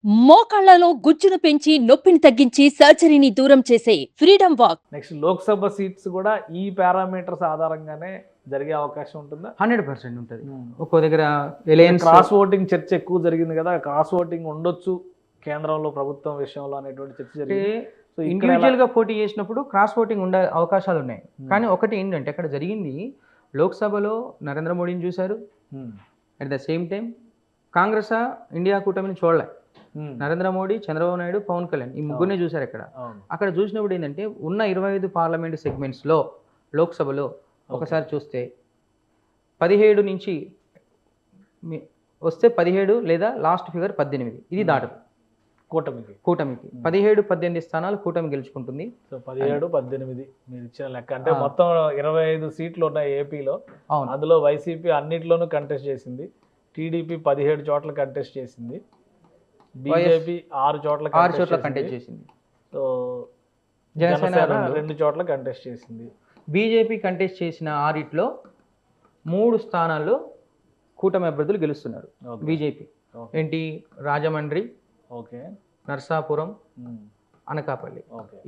మోకాళ్లలో గుజ్జును పెంచి నొప్పిని తగ్గించి సర్జరీని దూరం చేసే freedom walk. Next Lok Sabha seats కూడా ఈ పారామీటర్స్ ఆధారంగానే జరిగే అవకాశం ఉంటుందా? 100% ఉంటుంది. ఒక్కో దగ్గర ఎలయన్స్ క్రాస్ ఓటింగ్ చర్చ ఎక్కువ జరిగింది కదా, క్రాస్ ఓటింగ్ ఉండొచ్చు కేంద్రంలో ప్రభుత్వం విషయంలో అనేటువంటి చర్చ జరిగింది. సో ఇండివిజువల్ గా పోటీ చేసినప్పుడు క్రాస్ ఓటింగ్ ఉండే అవకాశాలు ఉన్నాయి. కానీ ఒకటి ఏంటంటే అక్కడ జరిగింది, లోక్సభలో నరేంద్ర మోడీని చూశారు, at the same time Congress India కూటమిని చూడలే. నరేంద్ర మోడీ, చంద్రబాబు నాయుడు, పవన్ కళ్యాణ్ ఈ ముగ్గురినే చూశారు. అక్కడ చూసినప్పుడు ఏంటంటే ఉన్న 25 పార్లమెంట్ సెగ్మెంట్స్లో లోక్సభలో ఒకసారి చూస్తే 17 నుంచి వస్తే 17 లేదా లాస్ట్ ఫిగర్ 18, ఇది దాటదు కూటమికి 17-18 స్థానాలు కూటమి గెలుచుకుంటుంది. సో 17-18 మీరు ఇచ్చిన లెక్క అంటే మొత్తం 25 సీట్లు ఉన్నాయి ఏపీలో. అవును, అందులో వైసీపీ అన్నిట్లోనూ కంటెస్ట్ చేసింది, టీడీపీ 17 చోట్ల కంటెస్ట్ చేసింది, బీజేపీ 6 చోట్ల కంటెస్ట్ చేసింది. సో జనసేన 2 చోట్ల కంటెస్ట్ చేసింది. బీజేపీ కంటెస్ట్ చేసిన 6లో 3 స్థానాల్లో కూటమి అభ్యర్థులు గెలుస్తున్నారు. బీజేపీ ఏంటి, రాజమండ్రి, ఓకే, నర్సాపురం, అనకాపల్లి,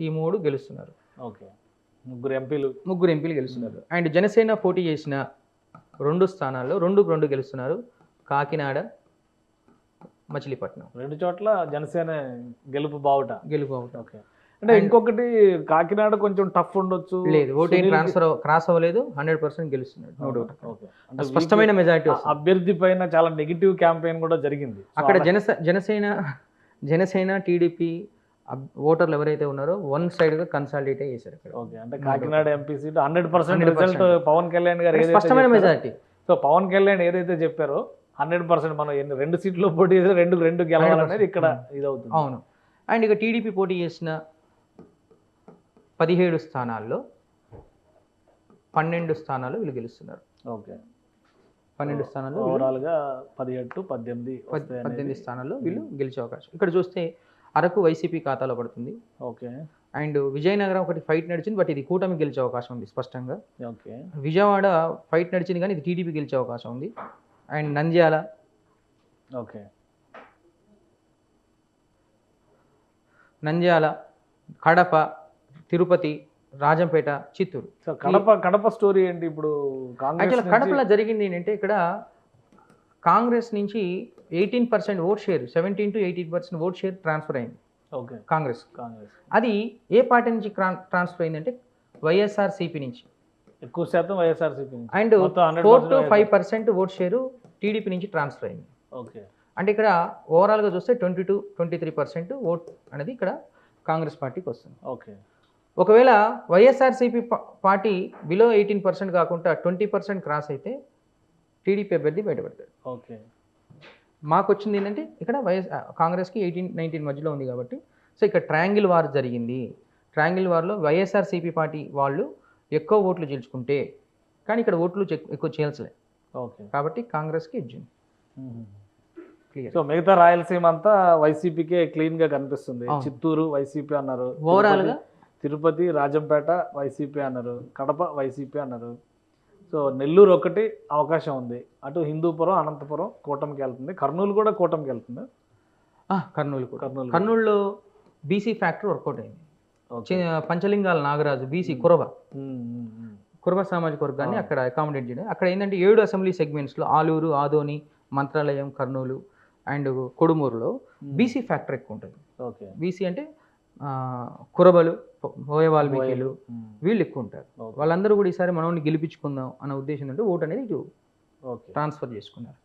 ఈ 3 గెలుస్తున్నారు. ఓకే, ముగ్గురు ఎంపీలు గెలుస్తున్నారు. అండ్ జనసేన పోటీ చేసిన 2 స్థానాల్లో 2 గెలుస్తున్నారు, కాకినాడ, మచిలీపట్నం. 2 చోట్ల జనసేన గెలుపు బావుట. ఓకే. అంటే ఇంకొకటి కాకినాడ కొంచెం టఫ్ ఉండొచ్చు, లేదు ఓటింగ్ క్రాస్ అవ్వలేదు, 100% గెలుస్తున్నాడు, నో డౌట్. స్పష్టమైన మెజారిటీ. అభ్యర్థి పైన చాలా నెగిటివ్ క్యాంపెయిన్ కూడా జరిగింది అక్కడ. జనసేన టీడీపీ ఓటర్లు ఎవరైతే ఉన్నారో వన్ సైడ్ గా కన్సాలిడేట్ చేశారు అక్కడ. ఓకే, అంటే Kakinada MP seat 100% result Pavan Kalyan గారు స్పష్టమైన మెజారిటీ. సో పవన్ కళ్యాణ్ ఏదైతే చెప్పారో 100% మనం 2 సీట్లు పోటీ చేసి 2 గెలవాలనేది ఇక్కడ ఇదవుతుంది. అవును. అండ్ ఇక టీడీపీ పోటీ చేసిన 17 స్థానాల్లో 12 స్థానాలు వీళ్ళు గెలుస్తున్నారు. ఓకే, 12 స్థానాల్లో ఓవరాల్గా 17-18 స్థానాల్లో వీళ్ళు గెలిచే అవకాశం. ఇక్కడ చూస్తే అరకు వైసీపీ ఖాతాలో పడుతుంది. ఓకే. అండ్ విజయనగరం ఒకటి ఫైట్ నడిచింది, బట్ ఇది కూటమి గెలిచే అవకాశం ఉంది స్పష్టంగా. ఓకే. విజయవాడ ఫైట్ నడిచింది కానీ ఇది టీడీపీ గెలిచే అవకాశం ఉంది. And Nandyal, okay, Kadapa, Tirupati, Rajampet, Chittoor. So Kadapa story ఏంటి ఇప్పుడు? యాక్చువల్ కడపలో జరిగింది ఏంటంటే, ఇక్కడ కాంగ్రెస్ నుంచి 18% vote share, 17 to 18% vote share transfer అయింది. ఓకే, కాంగ్రెస్. అది ఏ పార్టీ నుంచి ట్రాన్స్ఫర్ అయిందంటే వైఎస్ఆర్సీపీ నుంచి. ఎక్కువ శాతం YSRCP. And 4 to 5% vote share TDP నుంచి ట్రాన్స్ఫర్ అయింది. ఓకే. అంటే ఇక్కడ ఓవరాల్గా చూస్తే 22-23% ఓట్ అనేది ఇక్కడ కాంగ్రెస్ పార్టీకి వస్తుంది. ఓకే. ఒకవేళ వైఎస్ఆర్సీపీ పార్టీ బిలో 18% కాకుండా 20% క్రాస్ అయితే టీడీపీ అభ్యర్థి బయటపడతాడు. ఓకే. మాకు వచ్చింది ఏంటంటే ఇక్కడ కాంగ్రెస్కి 18-19 మధ్యలో ఉంది కాబట్టి, సో ఇక్కడ ట్రయాంగిల్ వార్ జరిగింది. ట్రయాంగిల్ వార్లో వైఎస్ఆర్సీపీ పార్టీ వాళ్ళు ఎక్కువ ఓట్లు గెలుచుకుంటే, కానీ ఇక్కడ ఓట్లు ఎక్కువ చేయాల్సలే. ఓకే. కాబట్టి కాంగ్రెస్కి ఇచ్చింది. సో మిగతా రాయలసీమ అంతా వైసీపీకే క్లీన్గా కనిపిస్తుంది. చిత్తూరు వైసీపీ అన్నారు, ఓవరాల్గా తిరుపతి, రాజంపేట వైసీపీ అన్నారు, కడప వైసీపీ అన్నారు. సో నెల్లూరు ఒకటి అవకాశం ఉంది, అటు హిందూపురం, అనంతపురం కూటమికి వెళ్తుంది, కర్నూలు కూడా కూటమికి వెళ్తుంది. కర్నూలులో బీసీ ఫ్యాక్టర్ వర్కౌట్ అయింది. పంచలింగాల నాగరాజు బీసీ కురబ సామాజిక వర్గాన్ని అక్కడ అకామిడేట్ చేయడం. అక్కడ ఏంటంటే 7 అసెంబ్లీ సెగ్మెంట్స్లో ఆలూరు, ఆదోని, మంత్రాలయం, కర్నూలు అండ్ కొడుమూరులో బీసీ ఫ్యాక్టర్ ఎక్కువ ఉంటుంది. ఓకే. బీసీ అంటే కురబలు, వాల్మీకిలు వీళ్ళు ఎక్కువ ఉంటారు. వాళ్ళందరూ కూడా ఈసారి మనల్ని గెలిపించుకుందాం అన్న ఉద్దేశం అంటే ఓటు అనేది ఇటు ట్రాన్స్ఫర్ చేసుకున్నారు.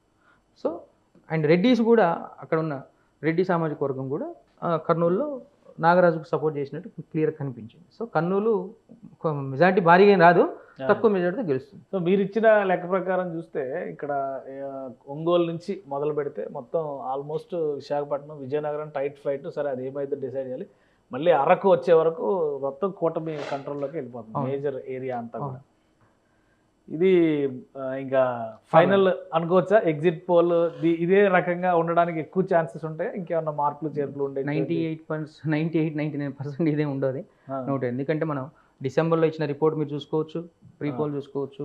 సో అండ్ రెడ్డీస్ కూడా, అక్కడ ఉన్న రెడ్డి సామాజిక వర్గం కూడా కర్నూలులో నాగరాజుకు సపోర్ట్ చేసినట్టు క్లియర్ కనిపించింది. సో కర్నూలు మెజార్టీ భారీగా రాదు, తక్కువ మెజార్టీతో గెలుస్తుంది. సో మీరు ఇచ్చిన లెక్క ప్రకారం చూస్తే ఇక్కడ ఒంగోలు నుంచి మొదలు పెడితే మొత్తం almost Visakhapatnam, Vizianagaram tight fight. సరే అది ఏమైతే డిసైడ్ చేయాలి. మళ్ళీ అరకు వచ్చే వరకు మొత్తం కూటమి కంట్రోల్లోకి వెళ్ళిపోతుంది మేజర్ ఏరియా అంతా కూడా. ఇది ఇంకా ఫైనల్ అనుకోవచ్చా? ఎగ్జిట్ పోల్ ఇదే రకంగా ఉండడానికి ఎక్కువ ఛాన్సెస్ ఉంటాయి, ఇంకేమన్నా మార్పులు చేర్పులు ఉండే? 98-99% ఇదే ఉండదు నోట్. ఎందుకంటే మనం డిసెంబర్లో ఇచ్చిన రిపోర్ట్ మీరు చూసుకోవచ్చు, ప్రీ పోల్ చూసుకోవచ్చు,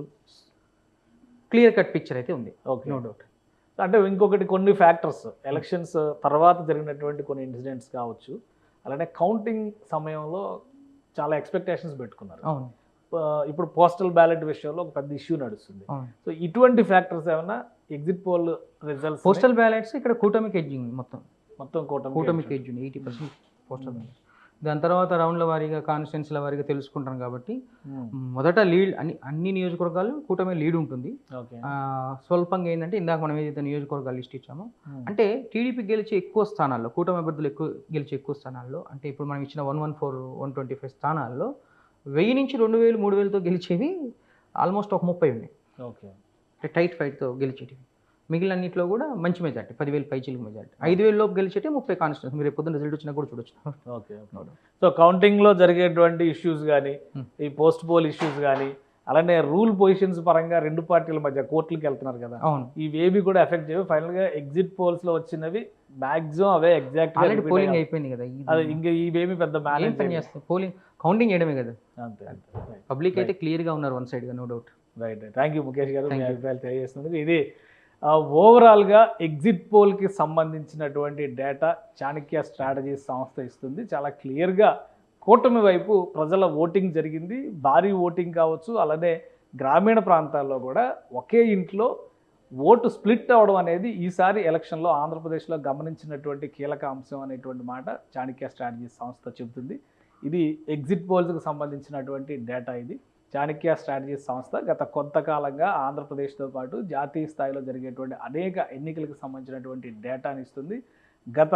క్లియర్ కట్ పిక్చర్ అయితే ఉంది, నో డౌట్. అంటే ఇంకొకటి కొన్ని ఫ్యాక్టర్స్ ఎలక్షన్స్ తర్వాత జరిగినటువంటి కొన్ని ఇన్సిడెంట్స్ కావచ్చు, అలానే కౌంటింగ్ సమయంలో చాలా ఎక్స్పెక్టేషన్స్ పెట్టుకున్నారు. అవును ఇప్పుడు పోస్టల్ బ్యాలెట్ విషయంలో ఒక పెద్ద ఇష్యూ నడుస్తుంది. అవును. సో ఇటువంటి ఫ్యాక్టర్స్ ఏమైనా exit poll results postal ballots ఇక్కడ కూటమికి ఎడ్జింగ్ మొత్తం కూటమికి ఎడ్జింగ్ 80% పోస్టల్ బ్యాలెట్స్. దాని తర్వాత రౌండ్ల వారీగా కాన్స్టిట్యున్సీల వారీగా తెలుసుకుంటాం కాబట్టి మొదట లీడ్ అన్ని నియోజకవర్గాలు కూటమి లీడ్ ఉంటుంది. ఓకే. స్వల్పంగా ఏంటంటే ఇందాక మనం ఏదైతే నియోజకవర్గాలు లిస్ట్ ఇచ్చామో అంటే టీడీపీ గెలిచే ఎక్కువ స్థానాల్లో, కూటమి అభ్యర్థులు గెలిచే ఎక్కువ స్థానాల్లో, అంటే ఇప్పుడు మనం ఇచ్చిన 114, 125 స్థానాల్లో 1000 నుంచి 2000, 3000తో గెలిచేవి ఆల్మోస్ట్ ఒక 30 ఉన్నాయి. ఓకే. అంటే టైట్ ఫైట్తో గెలిచేటివి. మిగిలినన్నింటిలో కూడా మంచి మెజార్టీ, 10,000 పైచీలకు మెజార్టీ. 5,000 లోపు గెలిచేటే 30 కాన్స్టిట్యూన్సీ. మీరు పొద్దున్న రిజల్ట్ వచ్చినా కూడా చూడొచ్చు. ఓకే. సో కౌంటింగ్లో జరిగేటువంటి ఇష్యూస్ కానీ, ఈ పోస్ట్ పోల్ ఇష్యూస్ కానీ, అలానే రూల్ పొజిషన్స్ పరంగా రెండు పార్టీల మధ్య కోర్టులకు వెళ్తున్నారు కదా, అవును, ఇవేవి కూడా ఎఫెక్ట్ చేయవు. ఫైనల్గా ఎగ్జిట్ పోల్స్లో వచ్చినవి మ్యాక్సిమం అవే ఎగ్జాక్ట్ ఆల్రెడీ పోలింగ్ అయిపోయింది కదా, అది ఇంకా ఇవేమి పెద్ద మేనేజ్ పని చేస్తాయి. పోలింగ్ కౌంటింగ్ చేయడమే కదా. అంతే. పబ్లిక్ అయితే క్లియర్గా ఉన్నారు వన్ సైడ్గా, no doubt. Right. Thank you Mukesh garu, మీ అభిప్రాయాలు తెలియజేస్తున్నందుకు. ఇది ఓవరాల్గా ఎగ్జిట్ పోల్కి సంబంధించినటువంటి డేటా చాణక్య స్ట్రాటజీస్ సంస్థ ఇస్తుంది. చాలా క్లియర్గా కూటమి వైపు ప్రజల ఓటింగ్ జరిగింది, భారీ ఓటింగ్ కావచ్చు. అలానే గ్రామీణ ప్రాంతాల్లో కూడా ఒకే ఇంట్లో ఓటు స్ప్లిట్ అవ్వడం అనేది ఈసారి ఎలక్షన్లో ఆంధ్రప్రదేశ్లో గమనించినటువంటి కీలక అంశం అనేటువంటి మాట చాణక్య స్ట్రాటజీస్ సంస్థ చెబుతుంది. ఇది ఎగ్జిట్ పోల్స్కి సంబంధించినటువంటి డేటా. ఇది చాణక్య స్ట్రాటజీస్ సంస్థ గత కొంతకాలంగా ఆంధ్రప్రదేశ్తో పాటు జాతీయ స్థాయిలో జరిగేటువంటి అనేక ఎన్నికలకు సంబంధించినటువంటి డేటాని ఇస్తుంది. గత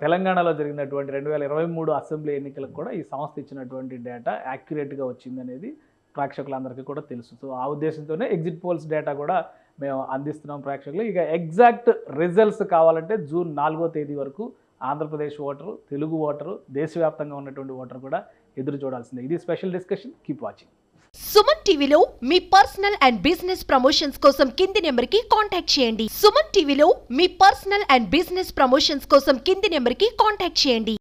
తెలంగాణలో జరిగినటువంటి 2023 అసెంబ్లీ ఎన్నికలకు కూడా ఈ సంస్థ ఇచ్చినటువంటి డేటా యాక్యురేట్గా వచ్చిందనేది ప్రేక్షకులందరికీ కూడా తెలుసు. సో ఆ ఉద్దేశంతోనే ఎగ్జిట్ పోల్స్ డేటా కూడా మేము అందిస్తున్నాం ప్రేక్షకులు. ఇక ఎగ్జాక్ట్ రిజల్ట్స్ కావాలంటే జూన్ 4వ తేదీ వరకు ఆంధ్రప్రదేశ్ ఓటరు, తెలుగు ఓటరు, దేశవ్యాప్తంగా ఉన్నటువంటి ఓటరు కూడా ఎదురు చూడాల్సిందే. ఇది special discussion. Keep watching. Suman టీవీలో మీ పర్సనల్ అండ్ బిజినెస్ ప్రమోషన్స్ కోసం కింది నెంబర్కి కాంటాక్ట్ చేయండి. సుమన్ టీవీలో మీ పర్సనల్ అండ్ బిజినెస్ ప్రమోషన్స్ కోసం కింది నెంబర్కి కాంటాక్ట్ చేయండి.